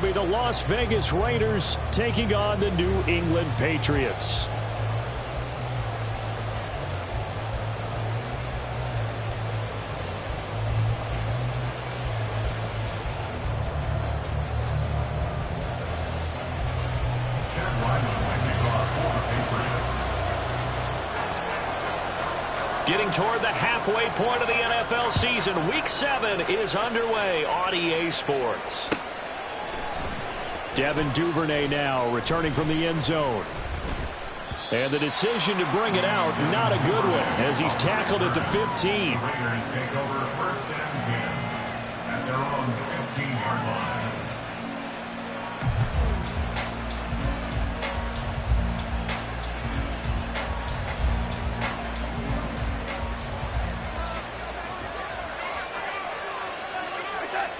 be the Las Vegas Raiders taking on the New England Patriots. Getting toward the halfway point of the NFL season. Week 7 is underway on EA Sports. Devin Duvernay now returning from the end zone. And the decision to bring it out, not a good one, as he's tackled at the 15. Raiders take over 1st and 10 at their own 15-yard line.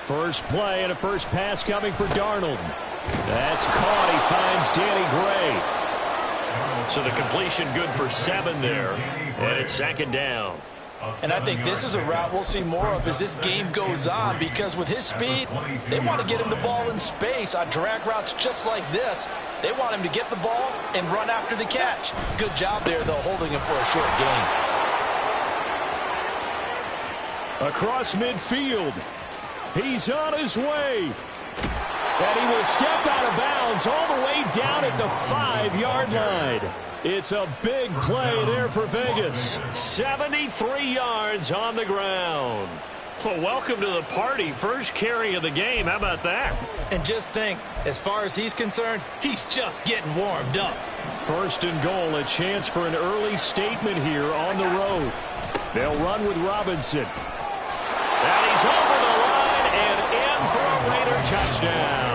First play and a first pass coming for Darnold. That's caught. He finds Danny Gray. So the completion good for 7 there. And it's 2nd down. And I think this is a route we'll see more of as this game goes on, because with his speed, they want to get him the ball in space on drag routes just like this. They want him to get the ball and run after the catch. Good job there, though, holding him for a short gain. Across midfield. He's on his way. And he will step out of bounds all the way down at the 5-yard line. It's a big play there for Vegas. 73 yards on the ground. Well, welcome to the party. First carry of the game. How about that? And just think, as far as he's concerned, he's just getting warmed up. 1st and goal, a chance for an early statement here on the road. They'll run with Robinson. And he's over the line and in for a Raider touchdown.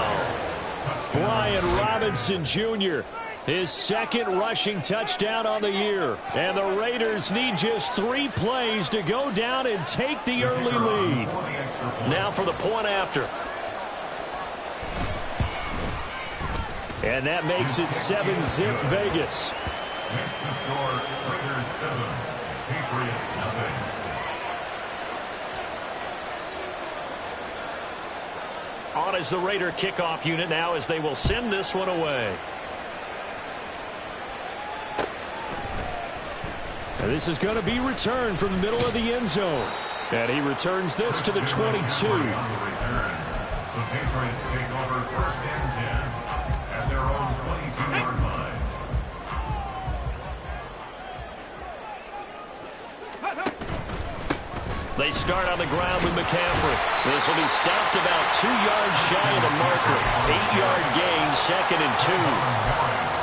Brian Robinson Jr., his 2nd rushing touchdown on the year. And the Raiders need just 3 plays to go down and take the early lead. Now for the point after. And that makes it 7-zip Vegas. Next to score, Raiders 7, Patriots nothing. On is the Raider kickoff unit now as they will send this one away. And this is going to be returned from the middle of the end zone. And he returns this to the 22. On the return, the Patriots take over 1st and 10 at their own 22-yard line. They start on the ground with McCaffrey. This will be stopped about 2 yards shy of the marker. 8-yard gain, 2nd and 2.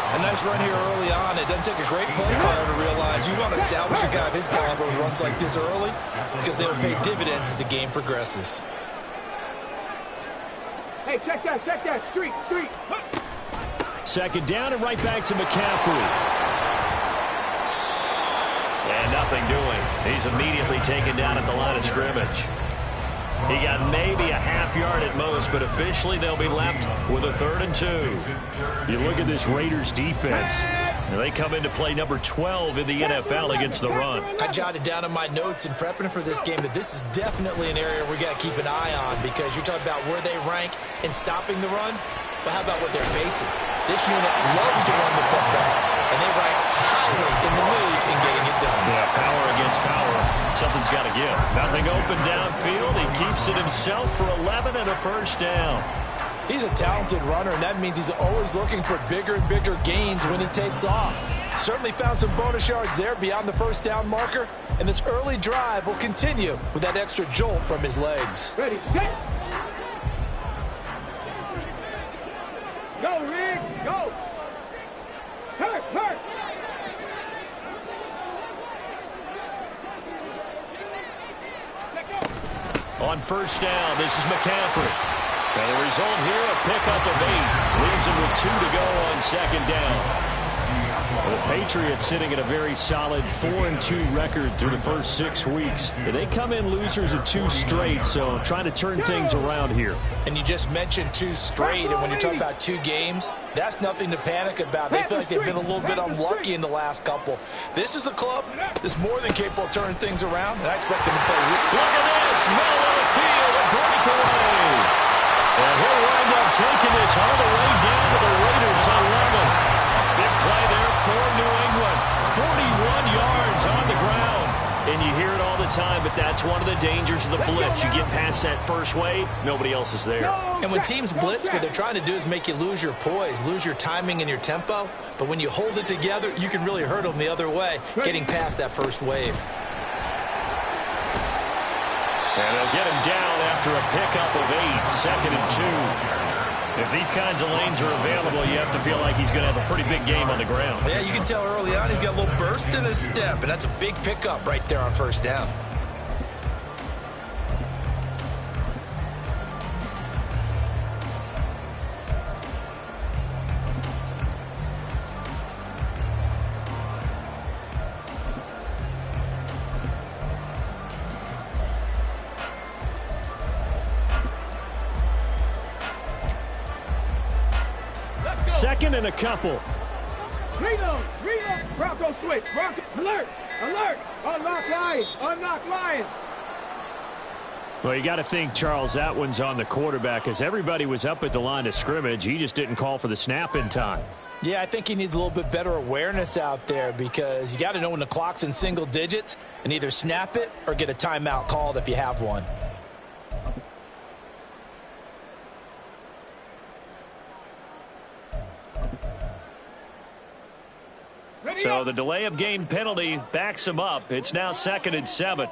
A nice run here early on. It doesn't take a great play caller to realize you want to establish a guy of his caliber who runs like this early, because they will pay dividends as the game progresses. Hey, check that, street. 2nd down and right back to McCaffrey. And nothing doing. He's immediately taken down at the line of scrimmage. He got maybe a half-yard at most, but officially they'll be left with a 3rd and 2. You look at this Raiders defense, and they come into play number 12 in the NFL against the run. I jotted down in my notes in prepping for this game that this is definitely an area we got to keep an eye on, because you're talking about where they rank in stopping the run. But how about what they're facing? This unit loves to run the football, and they rank highly in the league in getting it done. Yeah, power against power. Something's got to give. Nothing open downfield. He keeps it himself for 11 and a 1st down. He's a talented runner, and that means he's always looking for bigger and bigger gains when he takes off. Certainly found some bonus yards there beyond the 1st down marker, and this early drive will continue with that extra jolt from his legs. Ready, set. Go, Rick, go. Hurt. On 1st down, this is McCaffrey. And the result here, a pickup of 8. Leaves him with 2 to go on 2nd down. The Patriots sitting at a very solid 4-2 record through the first 6 weeks. They come in losers of 2 straight, so trying to turn things around here. And you just mentioned 2 straight, and when you're talking about 2 games, that's nothing to panic about. They feel like they've been a little bit unlucky in the last couple. This is a club that's more than capable of turning things around, and I expect them to play. Look at this, middle of the field, a breakaway. And he'll wind up taking this time, but that's one of the dangers of the blitz. You get past that first wave, nobody else is there. And when teams blitz, what they're trying to do is make you lose your poise, lose your timing and your tempo. But when you hold it together, you can really hurt them the other way, getting past that first wave. And they'll get him down after a pickup of 8, 2nd and 2. If these kinds of lanes are available, you have to feel like he's going to have a pretty big game on the ground. Yeah, you can tell early on he's got a little burst in his step, and that's a big pickup right there on first down. Second and a couple. Read them. Bronco switch. Bronco. Alert. Unlock line. Well, you got to think, Charles, that one's on the quarterback as everybody was up at the line of scrimmage. He just didn't call for the snap in time. Yeah, I think he needs a little bit better awareness out there because you got to know when the clock's in single digits and either snap it or get a timeout called if you have one. So the delay of game penalty backs him up. It's now 2nd and 7.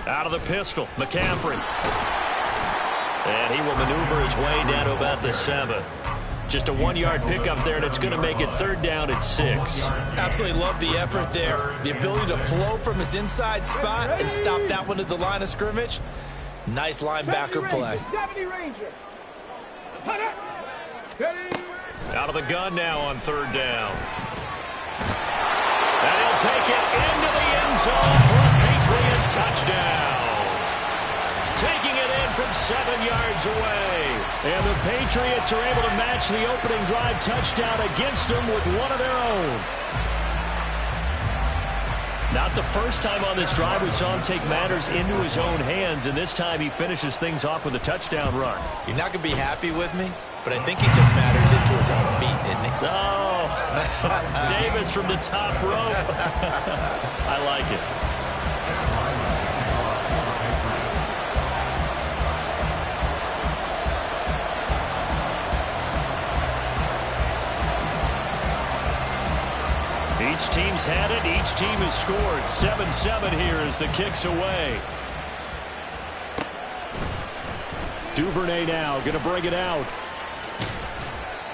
Out of the pistol, McCaffrey. And he will maneuver his way down to about the 7. Just a 1-yard pickup there, and it's going to make it 3rd down and 6. Absolutely love the effort there. The ability to flow from his inside spot and stop that one at the line of scrimmage. Nice linebacker play. Out of the gun now on 3rd down. And he'll take it into the end zone for a Patriot touchdown. Taking it in from 7 yards away. And the Patriots are able to match the opening drive touchdown against them with one of their own. Not the first time on this drive we saw him take matters into his own hands, and this time he finishes things off with a touchdown run. You're not going to be happy with me, but I think he took matters into his own feet, didn't he? Oh, Davis from the top rope. I like it. Each team's had it. Each team has scored. 7-7 here as the kick's away. Duvernay now going to bring it out.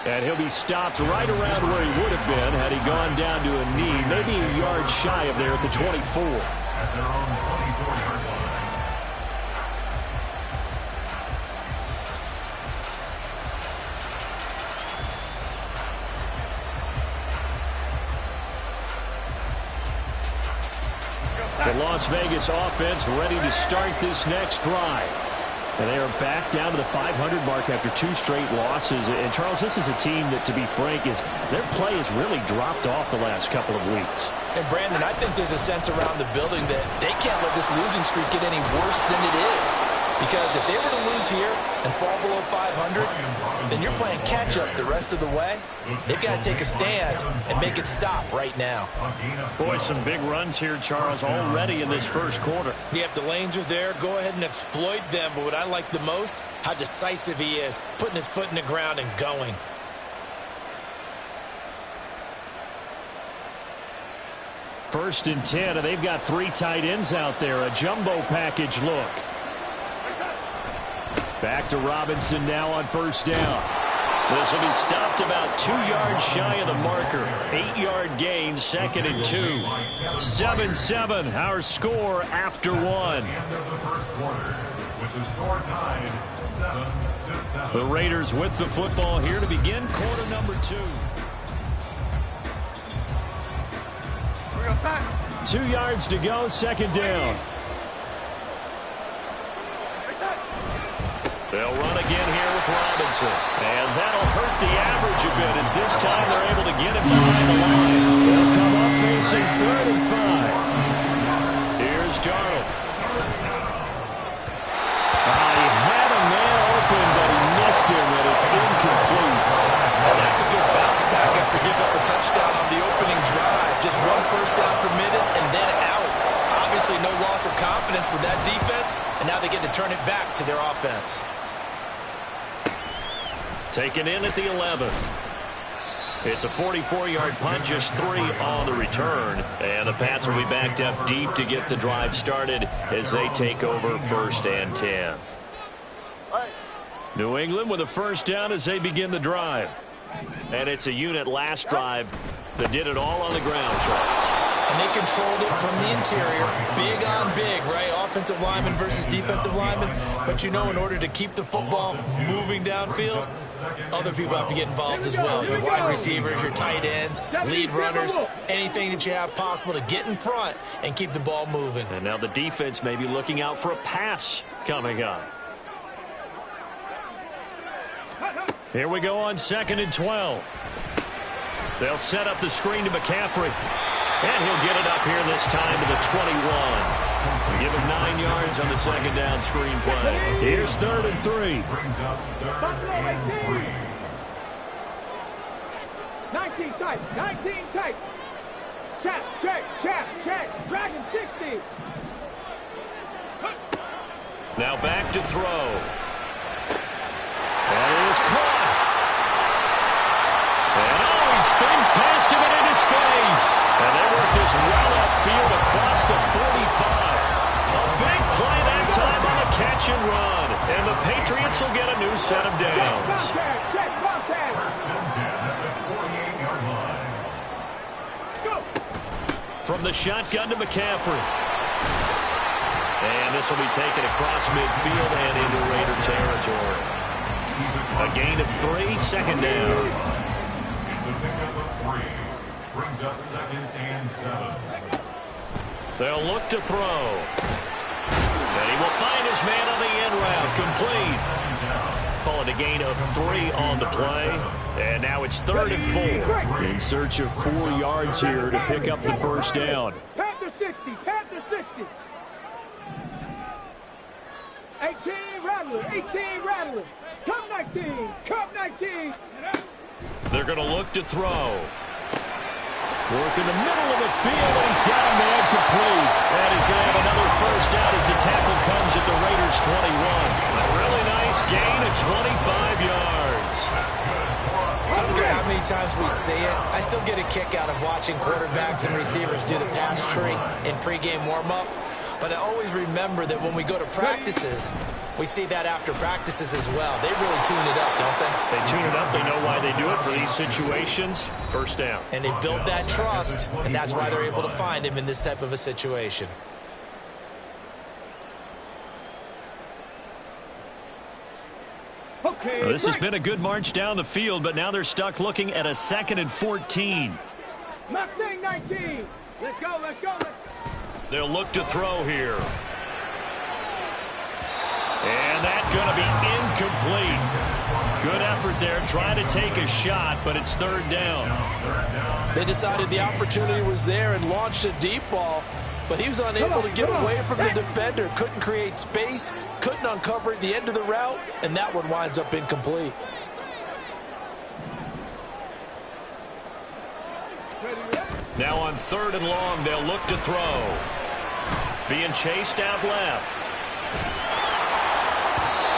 And he'll be stopped right around where he would have been had he gone down to a knee. Maybe a yard shy of there at the 24. At their own 24-yard line. The Las Vegas offense ready to start this next drive. And they are back down to the 500 mark after 2 straight losses. And, Charles, this is a team that, to be frank, their play has really dropped off the last couple of weeks. And, Brandon, I think there's a sense around the building that they can't let this losing streak get any worse than it is. Because if they were to lose here and fall below 500, then you're playing catch-up the rest of the way. They've got to take a stand and make it stop right now. Boy, some big runs here, Charles, already in this first quarter. Yeah, if the lanes are there, go ahead and exploit them. But what I like the most, how decisive he is, putting his foot in the ground and going. First and 10, and they've got 3 tight ends out there. A jumbo package look. Back to Robinson now on first down. This will be stopped about 2 yards shy of the marker. 8-yard gain, 2nd and 2. 7-7, our score after 1. The Raiders with the football here to begin quarter number 2. 2 yards to go, 2nd down. They'll run again here with Robinson. And that'll hurt the average a bit as this time they're able to get him behind the line. They'll come up facing 3rd and 5. Here's Darnold. He had a man open, but he missed him, and it's incomplete. loss of confidence with that defense, and now they get to turn it back to their offense. Taken in at the 11. It's a 44-yard punt, just 3 on the return. And the Pats will be backed up deep to get the drive started as they take over 1st and 10. New England with a first down as they begin the drive. And it's a unit last drive that did it all on the ground, Charles. And they controlled it from the interior. Big on big, right? Offensive lineman versus defensive lineman. But you know, in order to keep the football moving downfield, other people have to get involved as well. Your wide receivers, your tight ends, lead runners, anything that you have possible to get in front and keep the ball moving. And now the defense may be looking out for a pass coming up. Here we go on 2nd and 12. They'll set up the screen to McCaffrey. And he'll get it up here this time to the 21. Give him 9 yards on the 2nd down screen play. Here's 3rd and 3. Buffalo 18. 19 tight. 19 tight. Check. Dragon 60. Now back to throw. That is caught. And he spins past him and into space. And they work this well upfield across the 45. A big play that time on the catch and run. And the Patriots will get a new set of downs. Check. From the shotgun to McCaffrey. And this will be taken across midfield and into Raider territory. A gain of 3, 2nd down. It's a pickup of 3. Brings up 2nd and 7. They'll look to throw. And he will find his man on the end route. Complete. Call it a gain of 3 on the play. And now it's 3rd and 4. In search of 4 yards here to pick up the first down. Panther 60. 18 rattler. Come 19. They're going to look to throw. Work in the middle of the field, and he's got a man complete. And he's going to have another first down as the tackle comes at the Raiders' 21. A really nice gain of 25 yards. I don't care how many times we see it. I still get a kick out of watching quarterbacks and receivers do the pass tree in pregame warm-up. But I always remember that when we go to practices, we see that after practices as well. They really tune it up, don't they? They tune it up. They know why they do it for these situations. First down. And they build that trust, and that's why they're able to find him in this type of a situation. Okay. Well, this has been a good march down the field, but now they're stuck looking at a 2nd and 14. Mustang 19. Let's go. They'll look to throw here. And that's going to be incomplete. Good effort there, trying to take a shot, but it's 3rd down. They decided the opportunity was there and launched a deep ball, but he was unable to get away from the defender, couldn't create space, couldn't uncover at the end of the route, and that one winds up incomplete. Now on 3rd and long, they'll look to throw. Being chased out left.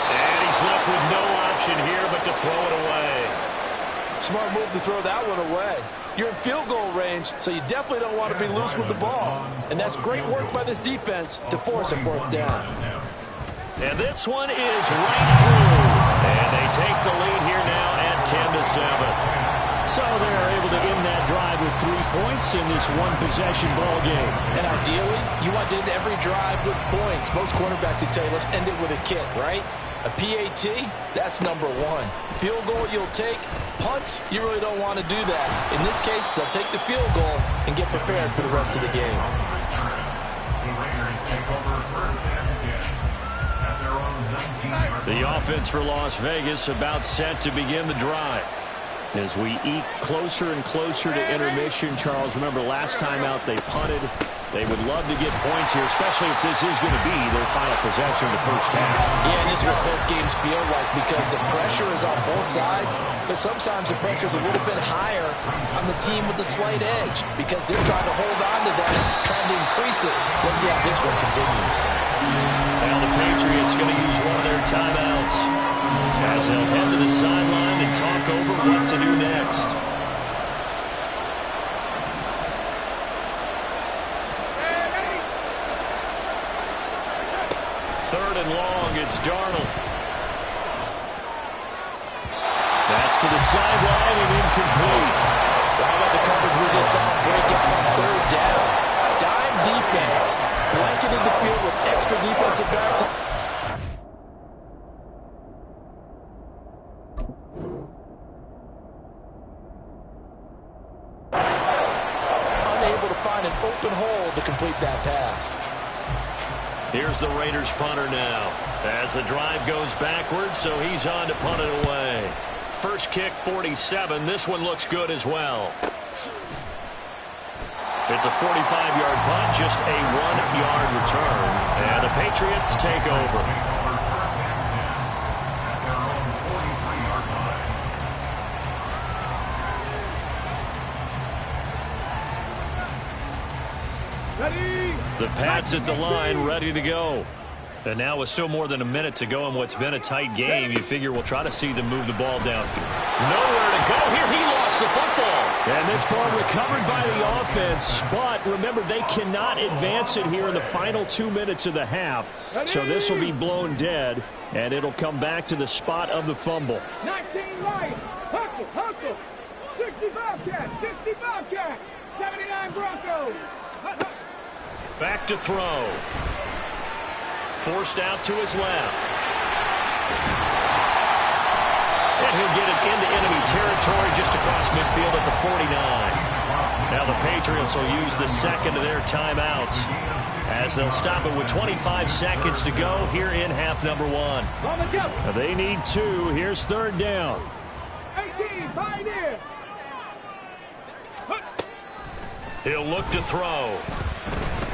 And he's left with no option here but to throw it away. Smart move to throw that one away. You're in field goal range, so you definitely don't want to be loose with the ball. And that's great work by this defense to force a 4th down. And this one is right through. And they take the lead here now at 10-7. So they're able to end that drive with 3 points in this one-possession ball game. And ideally, you want to end every drive with points. Most quarterbacks would tell you, let's end it with a kick, right? A PAT, that's number 1. Field goal you'll take. Punts, you really don't want to do that. In this case, they'll take the field goal and get prepared for the rest of the game. The Raiders take over 1st and 10 at their own 19-yard line. The offense for Las Vegas about set to begin the drive. As we eke closer and closer to intermission, Charles, remember last time out they punted. They would love to get points here, especially if this is going to be their final possession of the first half. Yeah, and this is what close games feel like because the pressure is on both sides, but sometimes the pressure is a little bit higher on the team with the slight edge because they're trying to hold on to that, trying to increase it. What's see how this one continues. Now the Patriots going to use one of their timeouts as they'll head to the sideline and talk over what to do next. Third and long, it's Darnold. That's to the sideline and incomplete. How about the coverage we just saw break out on third down? Dime defense, blanketed the field with extra defensive backs. Unable to find an open hole to complete that pass. Here's the Raiders punter now as the drive goes backwards, so he's on to punt it away. First kick, 47. This one looks good as well. It's a 45-yard punt, just a 1-yard return, and the Patriots take over. The Pats at the line, ready to go. And now with still more than a minute to go in what's been a tight game, you figure we'll try to see them move the ball downfield. Nowhere to go here. He lost the football. And this ball recovered by the offense. But remember, they cannot advance it here in the final 2 minutes of the half. So this will be blown dead, and it'll come back to the spot of the fumble. 19 right. Hustle. 65 cat. 65 cat. 79 Broncos. Back to throw. Forced out to his left. And he'll get it into enemy territory just across midfield at the 49. Now the Patriots will use the second of their timeouts as they'll stop it with 25 seconds to go here in half number one. They need two. Here's third down. 18, Pioneer. He'll look to throw.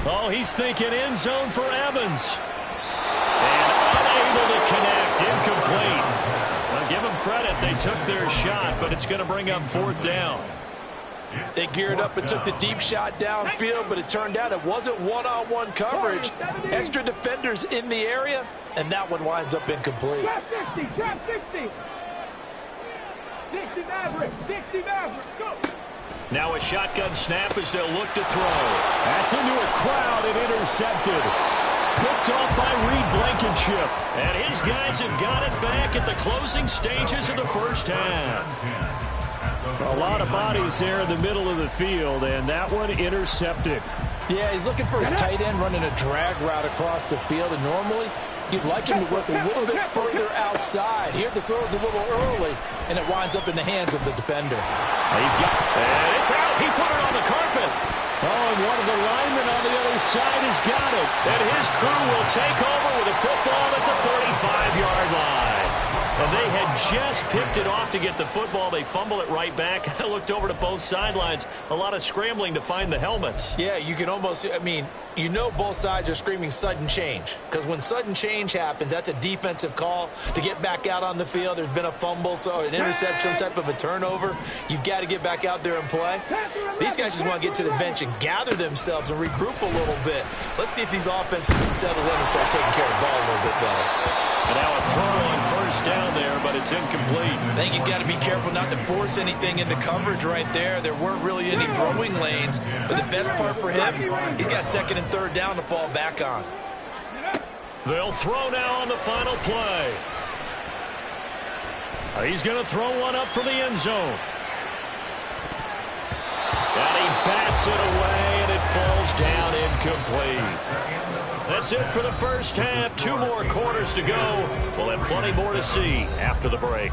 Oh, he's thinking end zone for Evans. And unable to connect. Incomplete. Well, give them credit. They took their shot, but it's going to bring up fourth down. They geared up and took the deep shot downfield, but it turned out it wasn't one-on-one coverage. Extra defenders in the area, and that one winds up incomplete. Trap 60. 60 Maverick. Go. Now a shotgun snap as they'll look to throw. That's into a crowd and intercepted. Picked off by Reed Blankenship. And his guys have got it back at the closing stages of the first half. A lot of bodies there in the middle of the field, and that one intercepted. Yeah, he's looking for his tight end running a drag route across the field, and normally you'd like him to work a little bit further outside. Here the throw is a little early, and it winds up in the hands of the defender. He's got it. And it's out. He put it on the carpet. Oh, and one of the linemen on the other side has got it. And his crew will take over with a football at the 35-yard line. And they had just picked it off to get the football. They fumble it right back. I looked over to both sidelines. A lot of scrambling to find the helmets. Yeah, you can almost, you know both sides are screaming sudden change. Because when sudden change happens, that's a defensive call to get back out on the field. There's been a fumble, so an interception, some type of a turnover. You've got to get back out there and play. These guys just want to get to the bench and gather themselves and regroup a little bit. Let's see if these offenses can settle in and start taking care of the ball a little bit better. And now a throw on first down there, but it's incomplete. I think he's got to be careful not to force anything into coverage right there. There weren't really any throwing lanes, but the best part for him, he's got second and third down to fall back on. They'll throw now on the final play. He's going to throw one up for the end zone. And he bats it away, and it falls down incomplete. That's it for the first half. 2 more quarters to go. We'll have plenty more to see after the break.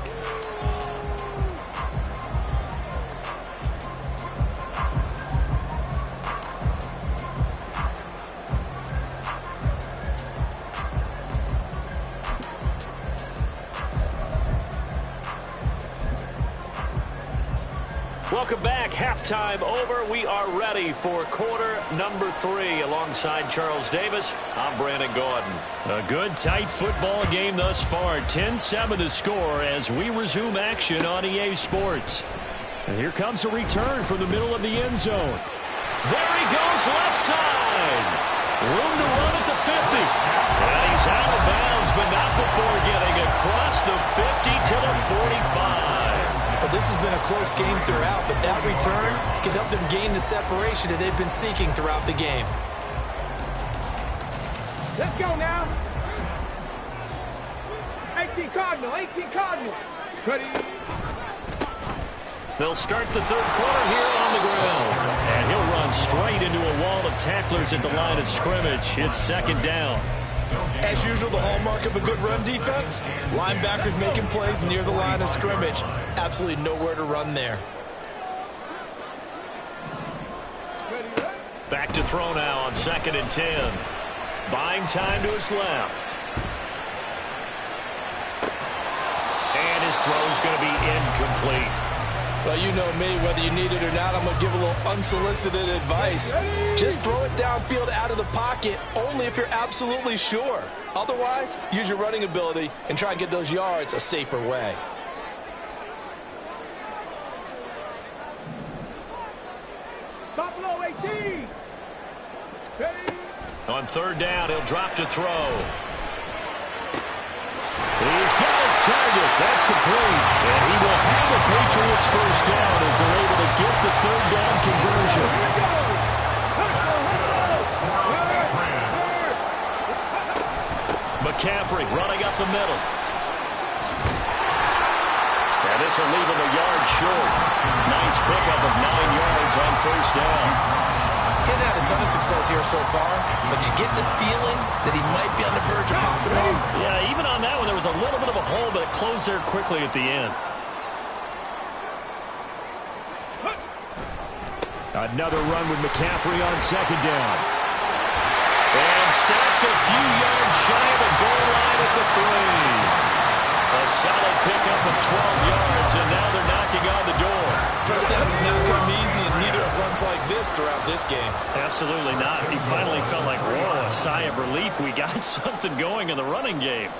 Welcome back. Halftime over. We are ready for quarter number 3. Alongside Charles Davis, I'm Brandon Gordon. A good, tight football game thus far. 10-7 to score as we resume action on EA Sports. And here comes a return from the middle of the end zone. There he goes, left side. Room been a close game throughout, but that return can help them gain the separation that they've been seeking throughout the game. Let's go now. 18 Cardinal, 18 Cardinal. Ready. They'll start the third quarter here on the ground. And he'll run straight into a wall of tacklers at the line of scrimmage. It's second down. As usual, the hallmark of a good run defense, linebackers making plays near the line of scrimmage. Absolutely nowhere to run there. Back to throw now on 2nd and 10. Buying time to his left. And his throw's going to be incomplete. Well, you know me, whether you need it or not, I'm going to give a little unsolicited advice. Just throw it downfield out of the pocket, only if you're absolutely sure. Otherwise, use your running ability and try and get those yards a safer way. Buffalo 18. Ready. On 3rd down, he'll drop to throw. He's got his target. That's complete. And he will have the Patriots first down as they're able to get the 3rd down conversion. McCaffrey running up the middle. And this will leave him a yard short. Nice pickup of 9 yards on 1st down. He's had a ton of success here so far, but you get the feeling that he might be on the verge of popping off. Yeah, even on that one, there was a little bit of a hole, but it closed there quickly at the end. Another run with McCaffrey on 2nd down. And stopped a few yards shy of the goal line at the 3. A solid pickup of 12 yards, and now they're knocking on the door. First downs have not come easy, and neither have runs like this throughout this game. Absolutely not. He finally felt like, whoa, a sigh of relief. We got something going in the running game.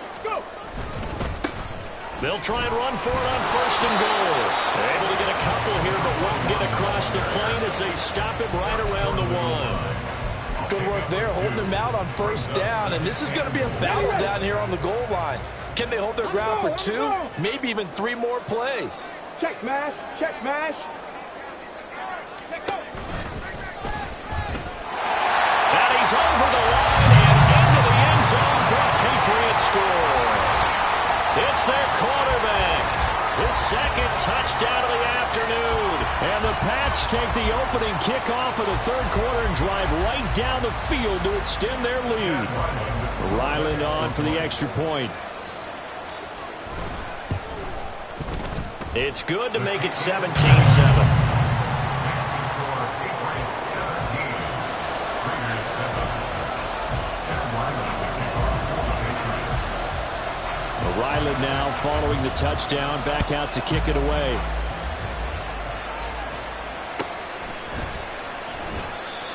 Let's go. They'll try and run for it on 1st and goal. They're able to get a couple here, but won't get across the plane as they stop it right around the 1. Good work there, holding them out on 1st down, and this is going to be a battle down here on the goal line. Can they hold their ground for 2, maybe even 3 more plays? Check smash, check smash. Let's go. And he's over the line and into the end zone for a Patriots score. It's their quarterback. His 2nd touchdown of the afternoon. And the Pats take the opening kickoff of the 3rd quarter and drive right down the field to extend their lead. Ryland on for the extra point. It's good to make it 17-7. Ryland now following the touchdown, back out to kick it away.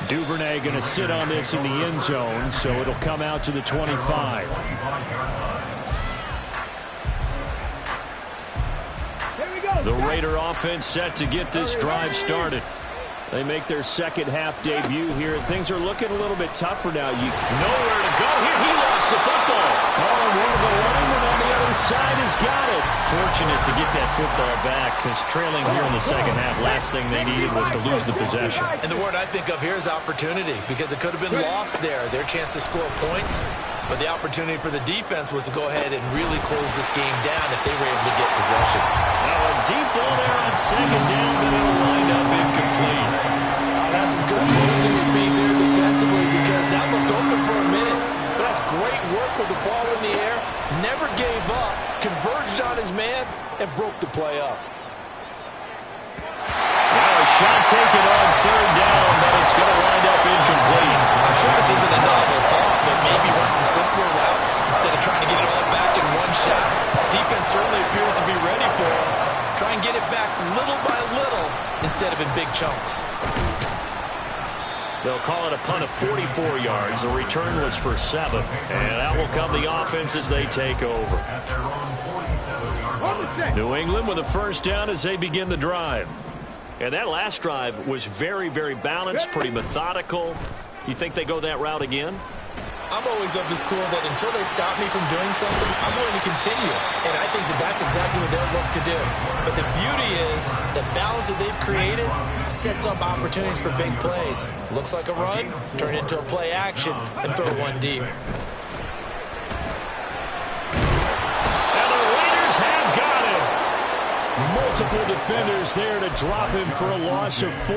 Duvernay going to sit on this in the end zone, so it'll come out to the 25. Here we go. The Raider offense set to get this drive started. They make their 2nd half debut here. Things are looking a little bit tougher now. Nowhere to go here. He lost the football. Oh, and one of the linemen on the other side has got it. Fortunate to get that football back, because trailing here in the 2nd half, last thing they needed was to lose the possession. And the word I think of here is opportunity, because it could have been lost there. Their chance to score points, but the opportunity for the defense was to go ahead and really close this game down if they were able to get possession. Now a deep ball there on 2nd down, but it'll wind up incomplete. That's some good closing speed there defensively, because that looked open for a minute. But that's great work with the ball in the air. Never gave up, converged on his man, and broke the play up. Now a shot taken on 3rd down, but it's going to wind up incomplete. I'm sure this isn't a novel thought, but maybe run some simpler routes instead of trying to get it all back in one shot. Defense certainly appears to be ready for him. Try and get it back little by little instead of in big chunks. They'll call it a punt of 44 yards. The return was for 7. And out will come the offense as they take over. New England with a 1st down as they begin the drive. And that last drive was very, very balanced, pretty methodical. You think they go that route again? I'm always of the school that until they stop me from doing something, I'm going to continue. And I think that that's exactly what they'll look to do. But the beauty is the balance that they've created sets up opportunities for big plays. Looks like a run, turn it into a play action, and throw one deep. And the Raiders have got him. Multiple defenders there to drop him for a loss of 4.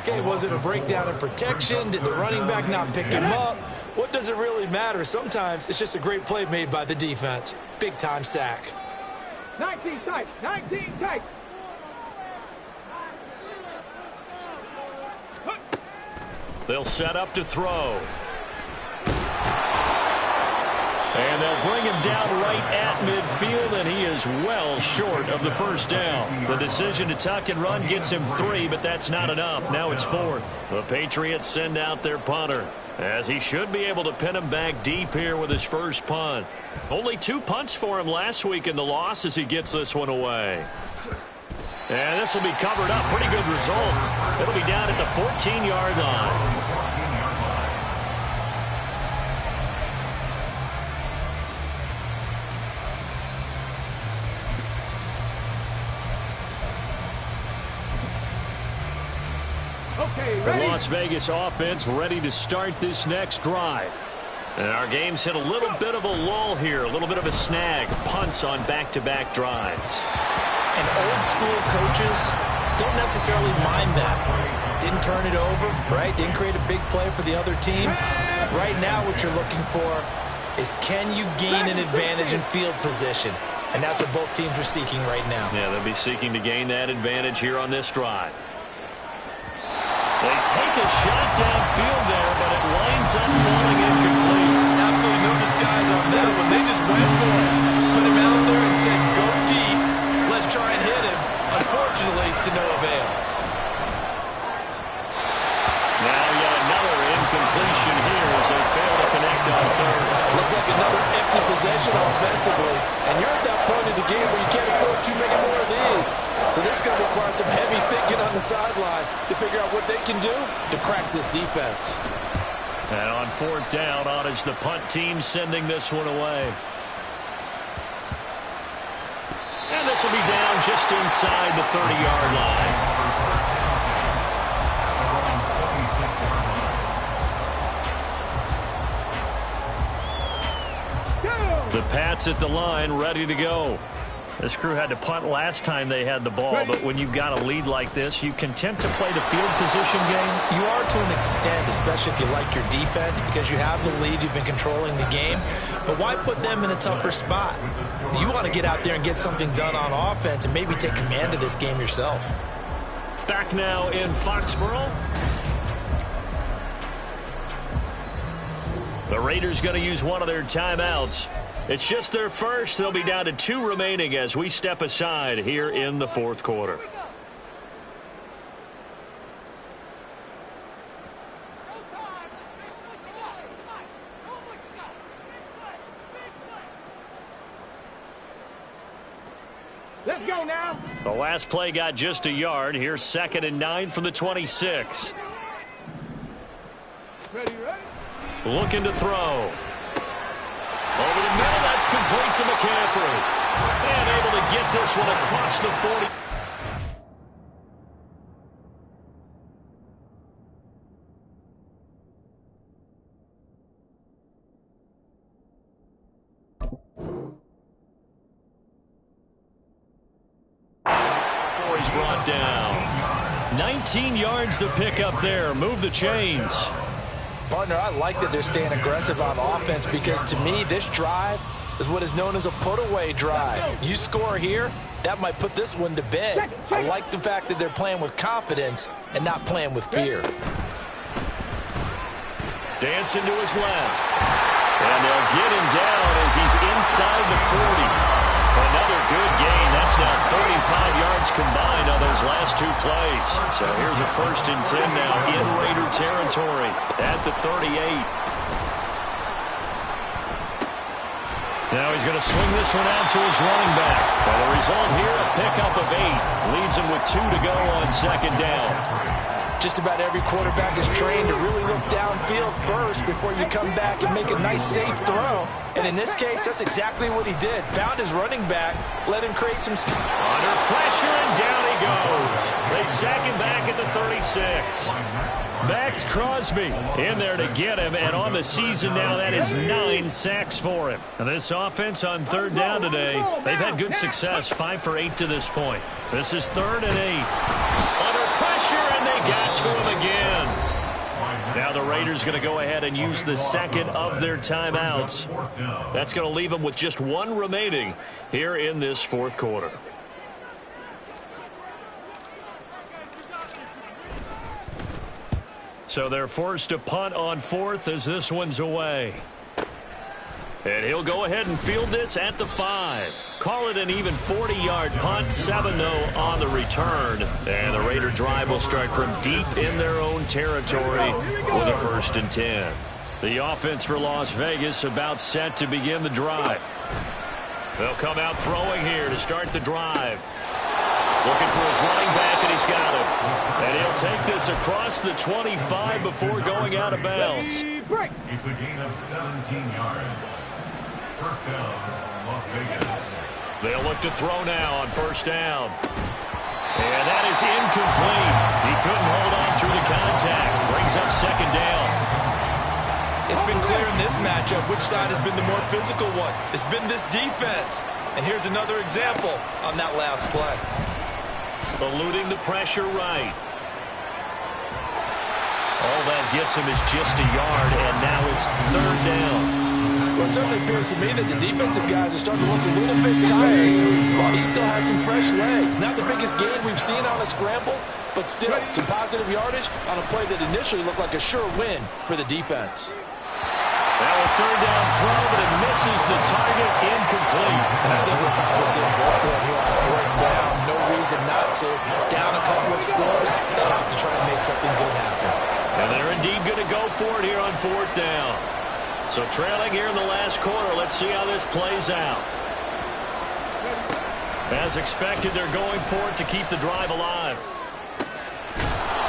Okay, was it a breakdown in protection? Did the running back not pick him up? What does it really matter? Sometimes it's just a great play made by the defense. Big-time sack. 19 tight. 19 tight. They'll set up to throw. And they'll bring him down right at midfield, and he is well short of the first down. The decision to tuck and run gets him 3, but that's not enough. Now it's 4th. The Patriots send out their punter, as he should be able to pin him back deep here with his first punt. Only 2 punts for him last week in the loss as he gets this one away. And this will be covered up. Pretty good result. It'll be down at the 14-yard line. The Las Vegas offense ready to start this next drive. And our game's hit a little bit of a lull here, a little bit of a snag. Punts on back-to-back drives. And old school coaches don't necessarily mind that. Didn't turn it over, right? Didn't create a big play for the other team. Right now what you're looking for is, can you gain an advantage in field position? And that's what both teams are seeking right now. Yeah, they'll be seeking to gain that advantage here on this drive. They take a shot downfield there, but it winds up falling incomplete. Absolutely no disguise on that one. They just went for it. Put him out there and said, go deep. Let's try and hit him. Unfortunately, to no avail. Now yet another incompletion here as they fail to connect on third. Looks like another empty possession offensively. And you're at that point in the game where you can't afford too many more of these. So this is going to require some heavy thinking on the sideline to figure out what they can do to crack this defense. And on 4th down, on is the punt team sending this one away. And this will be down just inside the 30-yard line. The Pats at the line, ready to go. This crew had to punt last time they had the ball, but when you've got a lead like this, you content to play the field position game? You are to an extent, especially if you like your defense, because you have the lead, you've been controlling the game. But why put them in a tougher spot? You want to get out there and get something done on offense and maybe take command of this game yourself. Back now in Foxborough. The Raiders going to use one of their timeouts. It's just their first. They'll be down to 2 remaining as we step aside here in the 4th quarter. Let's go now. The last play got just a yard. Here's 2nd and 9 from the 26. Ready. Looking to throw. Over the middle, that's complete to McCaffrey. And able to get this one across the 40. Before he's brought down. 19 yards to pick up there. Move the chains. Partner, I like that they're staying aggressive on offense because, to me, this drive is what is known as a put-away drive. You score here, that might put this one to bed. I like the fact that they're playing with confidence and not playing with fear. Dancing to his left. And they'll get him down as he's inside the 40. Another good gain. That's now 35 yards combined on those last 2 plays. So here's a 1st and 10 now in Raider territory at the 38. Now he's going to swing this one out to his running back. And the result here, a pickup of 8. Leaves him with 2 to go on 2nd down. Just about every quarterback is trained to really look downfield first before you come back and make a nice, safe throw. And in this case, that's exactly what he did. Found his running back, let him create some... Under pressure, and down he goes. They sack him back at the 36. Max Crosby in there to get him, and on the season now, that is 9 sacks for him. And this offense on third down today, they've had good success, 5 for 8 to this point. This is 3rd and 8. Under pressure, and they got to him again. Now the Raiders going to go ahead and use the second of their timeouts. That's going to leave them with just 1 remaining here in this 4th quarter. So they're forced to punt on 4th as this one's away. And he'll go ahead and field this at the 5. Call it an even 40-yard punt, 7 though on the return. And the Raider drive will start from deep in their own territory with a 1st and 10. The offense for Las Vegas about set to begin the drive. They'll come out throwing here to start the drive. Looking for his running back, and he's got him. And he'll take this across the 25 before going out of bounds. It's a gain of 17 yards. First down, Las Vegas. They'll look to throw now on 1st down. And that is incomplete. He couldn't hold on through the contact. Brings up 2nd down. It's been clear in this matchup which side has been the more physical one. It's been this defense. And here's another example on that last play. Eluding the pressure right. All that gets him is just a yard, and now it's 3rd down. Well, it certainly appears to me that the defensive guys are starting to look a little bit tired while he still has some fresh legs. Not the biggest gain we've seen on a scramble, but still some positive yardage on a play that initially looked like a sure win for the defense. Now a 3rd down throw, but it misses the target, incomplete. And I think we're about to see him go for it here on 4th down. No reason not to. Down a couple of scores, they have to try and make something good happen. And they're indeed going to go for it here on 4th down. So trailing here in the last quarter, let's see how this plays out. As expected, they're going for it to keep the drive alive.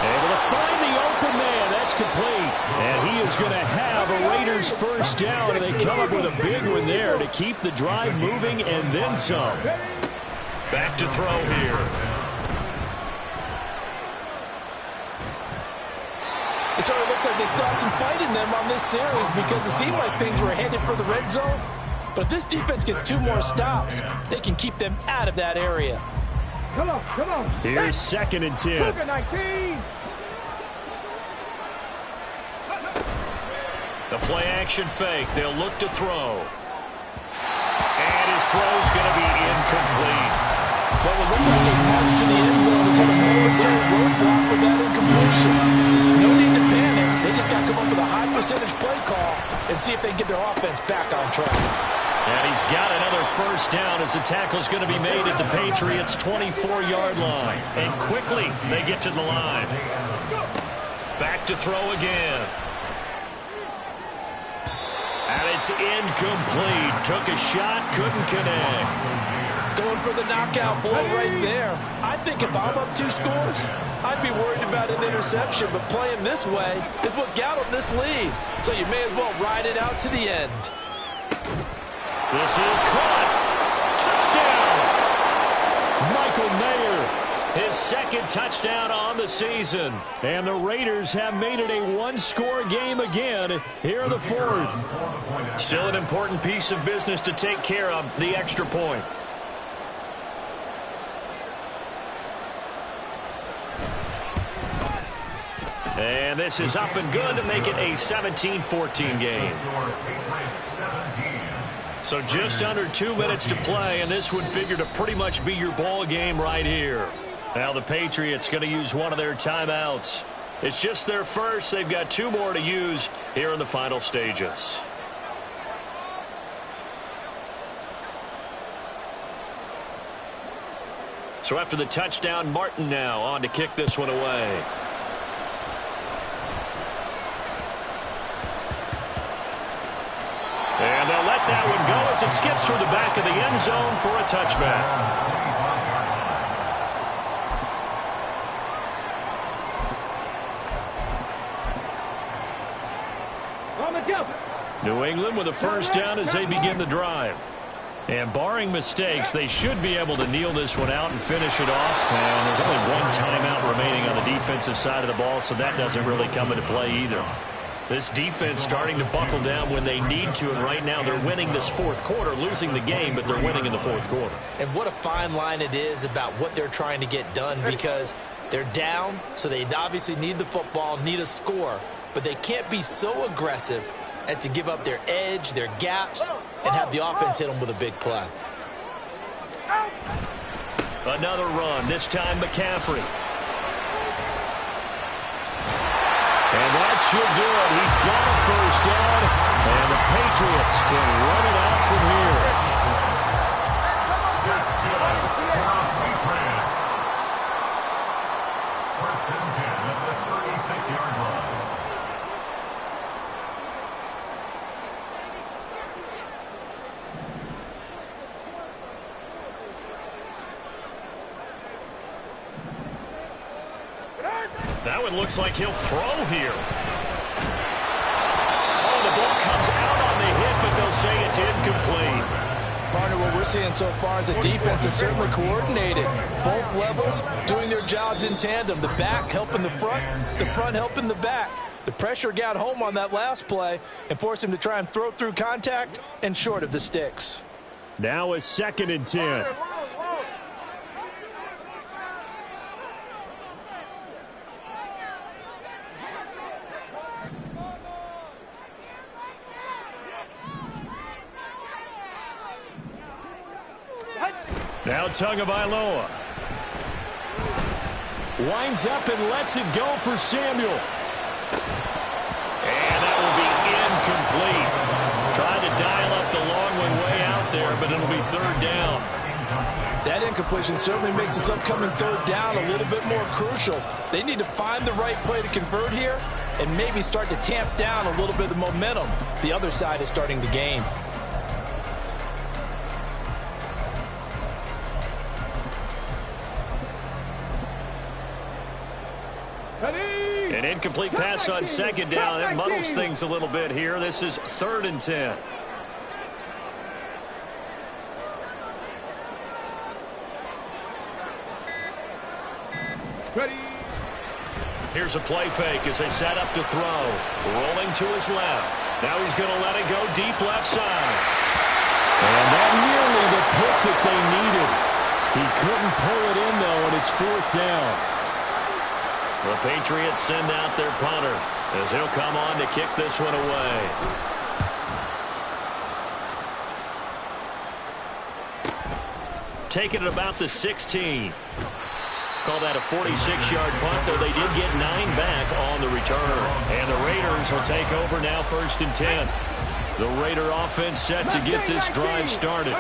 Able to find the open man. That's complete. And he is going to have a Raiders 1st down, and they come up with a big one there to keep the drive moving and then some. Back to throw here. It sort of looks like they still have some fight in them on this series because it seemed like things were headed for the red zone. But if this defense gets 2 more stops, they can keep them out of that area. Come on, come on. Here's 2nd and 10. Look at 19. The play action fake. They'll look to throw. And his throw's going to be incomplete. Well, it looked like they marched to the end zone as a momentary roadblock with that incompletion. No need to panic. They just got to come up with a high percentage play call and see if they can get their offense back on track. And he's got another 1st down as the tackle's going to be made at the Patriots' 24-yard line. And quickly they get to the line. Back to throw again. And it's incomplete. Took a shot, couldn't connect. Going for the knockout blow right there. I think if I'm up 2 scores, I'd be worried about an interception, but playing this way is what got them this lead. So you may as well ride it out to the end. This is caught. Touchdown! Michael Mayer, his 2nd touchdown on the season. And the Raiders have made it a 1-score game again here in the 4th. Still an important piece of business to take care of, the extra point. And this is up and good to make it a 17-14 game. So just under 2 minutes to play, and this would figure to pretty much be your ball game right here. Now the Patriots going to use one of their timeouts. It's just their first. They've got 2 more to use here in the final stages. So after the touchdown, Martin now on to kick this one away. And they'll let that one go as it skips through the back of the end zone for a touchback. New England with a first down as they begin the drive. And barring mistakes, they should be able to kneel this one out and finish it off. And there's only one timeout remaining on the defensive side of the ball, so that doesn't really come into play either. This defense starting to buckle down when they need to, and right now they're winning this fourth quarter, losing the game, but they're winning in the fourth quarter. And what a fine line it is about what they're trying to get done, because they're down, so they obviously need the football, need a score, but they can't be so aggressive as to give up their edge, their gaps, and have the offense hit them with a big play. Another run, this time McCaffrey. And that should do it. He's got a first down, and the Patriots can run it out from here. That's good for the Patriots. First and 10 at the 36-yard line. Now it looks like he'll throw here. Oh, the ball comes out on the hit, but they'll say it's incomplete. Partner, what we're seeing so far is a defense that's certainly coordinated. Both levels doing their jobs in tandem. The back helping the front helping the back. The pressure got home on that last play and forced him to try and throw through contact and short of the sticks. Now a second and 10. Now Tagovailoa. Winds up and lets it go for Samuel. And that will be incomplete. Tried to dial up the long one way out there, but it'll be third down. That incompletion certainly makes this upcoming third down a little bit more crucial. They need to find the right play to convert here and maybe start to tamp down a little bit of the momentum the other side is starting to gain. An incomplete pass on second down. That muddles things a little bit here. This is third and 10. Here's a play fake as they set up to throw. Rolling to his left. Now he's going to let it go deep left side. And that nearly the pick that they needed. He couldn't pull it in, though, and it's fourth down. The Patriots send out their punter as he'll come on to kick this one away. Taking it about the 16. Call that a 46-yard punt, though they did get 9 back on the return. And the Raiders will take over now, first and 10. The Raider offense set to get this drive started.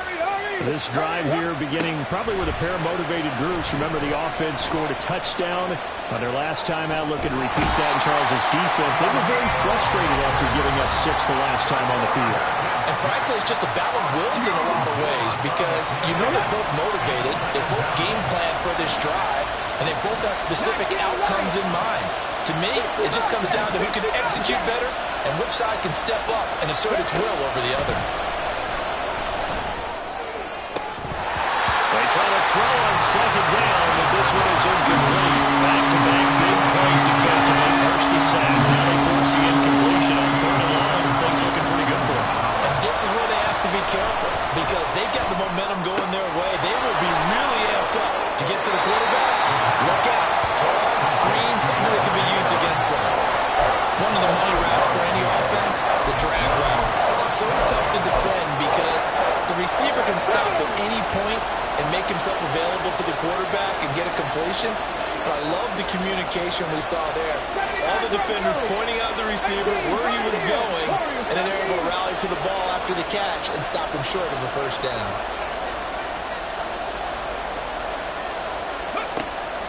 This drive here beginning probably with a pair of motivated groups. Remember, the offense scored a touchdown on their last time out. Looking to repeat that in Charles' defense. They were very frustrated after giving up 6 the last time on the field. And frankly, it's just a battle of wills in a lot of ways, because you know they're both motivated. They both game plan for this drive, and they both have specific outcomes in mind. To me, it just comes down to who can execute better and which side can step up and assert its will over the other. They try to throw on second down, but this one is incomplete. Back-to-back big plays defensively. First the sack, now they force the incompletion on third and long. Things looking pretty good for them. And this is where they have to be careful, because they've got the momentum going their way. They will be really amped up to get to the quarterback. Look out. Draw, screen, something that can be used against them. One of the money routes for any offense, the drag route. So tough to defend because the receiver can stop at any point and make himself available to the quarterback and get a completion. But I love the communication we saw there. All the defenders pointing out the receiver, where he was going, and then they're able to rally to the ball after the catch and stop him short of a first down.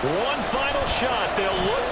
One final shot. They'll look